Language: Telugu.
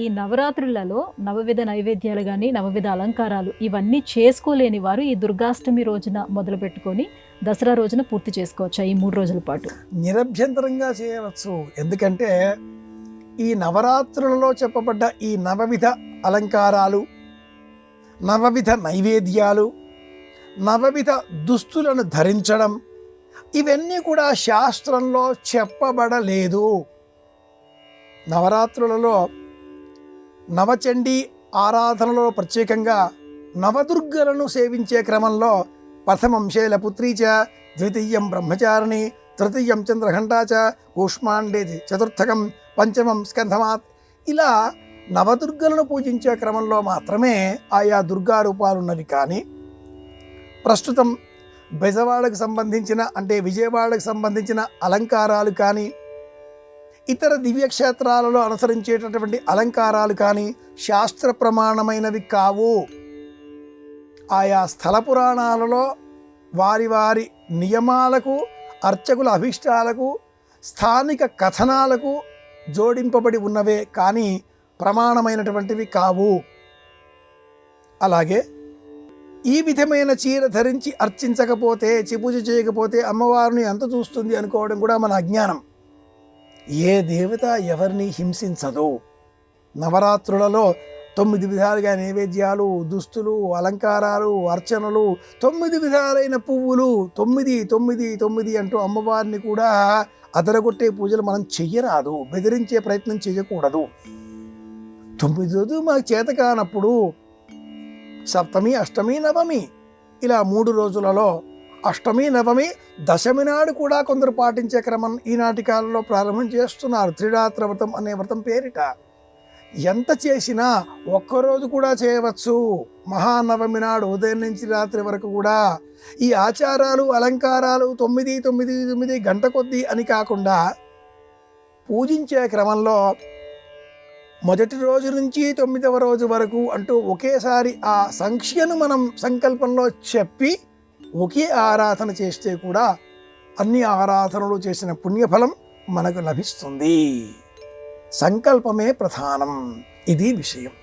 ఈ నవరాత్రులలో నవవిధ నైవేద్యాలు గాని, నవవిధ అలంకారాలు ఇవన్నీ చేసుకోలేని వారు ఈ దుర్గాష్టమి రోజున మొదలుపెట్టుకొని దసరా రోజున పూర్తి చేసుకోవచ్చా ఈ 3 రోజుల పాటు? నిరభ్యంతరంగా చేయవచ్చు. ఎందుకంటే ఈ నవరాత్రులలో చెప్పబడ్డ ఈ నవవిధ అలంకారాలు, నవవిధ నైవేద్యాలు, నవవిధ దుస్తులను ధరించడం ఇవన్నీ కూడా శాస్త్రంలో చెప్పబడలేదు. నవరాత్రులలో నవచండీ ఆరాధనలో ప్రత్యేకంగా నవదుర్గలను సేవించే క్రమంలో ప్రథమం శైలపుత్రీ చ, ద్వితీయం బ్రహ్మచారిణి, తృతీయం చంద్రఘంటా చ, కూష్మాండేది చతుర్థకం, పంచమం స్కంధమాత్, ఇలా నవదుర్గలను పూజించే క్రమంలో మాత్రమే ఆయా దుర్గా రూపాలున్నవి. కానీ ప్రస్తుతం బెజవాడకు సంబంధించిన అంటే విజయవాడకు సంబంధించిన అలంకారాలు కానీ, ఇతర దివ్యక్షేత్రాలలో అనుసరించేటటువంటి అలంకారాలు కానీ శాస్త్ర ప్రమాణమైనవి కావు. ఆయా స్థల పురాణాలలో వారి వారి నియమాలకు, అర్చకుల అభిష్టాలకు, స్థానిక కథనాలకు జోడింపబడి ఉన్నవే కానీ ప్రమాణమైనటువంటివి కావు. అలాగే ఈ విధమైన చీర ధరించి అర్చించకపోతే, పూజ చేయకపోతే అమ్మవారిని ఎంత చూస్తుంది అనుకోవడం కూడా మన అజ్ఞానం. ఏ దేవత ఎవరిని హింసించదు. నవరాత్రులలో 9 విధాలుగా నైవేద్యాలు, దుస్తులు, అలంకారాలు, అర్చనలు, 9 విధాలైన పువ్వులు, 9 9 9 అంటూ అమ్మవారిని కూడా అదరగొట్టే పూజలు మనం చెయ్యరాదు. బెదిరించే ప్రయత్నం చేయకూడదు. 9 రోజులు మాకు చేత కానప్పుడు సప్తమి, అష్టమి, నవమి ఇలా 3 రోజులలో అష్టమి, నవమి, దశమి నాడు కూడా కొందరు పాటించే క్రమం ఈనాటి కాలంలో ప్రారంభం చేస్తున్నారు. త్రిరాత్ర వ్రతం అనే వ్రతం పేరిట. ఎంత చేసినా ఒక్కరోజు కూడా చేయవచ్చు. మహానవమి నాడు ఉదయం నుంచి రాత్రి వరకు కూడా ఈ ఆచారాలు, అలంకారాలు 9 9 9 గంట కొద్దీ అని కాకుండా పూజించే క్రమంలో మొదటి రోజు నుంచి 9వ రోజు వరకు అంటూ ఒకేసారి ఆ సంఖ్యను మనం సంకల్పంలో చెప్పి ఒకే ఆరాధన చేస్తే కూడా అన్ని ఆరాధనలు చేసిన పుణ్యఫలం మనకు లభిస్తుంది. సంకల్పమే ప్రధానం. ఇది విషయం.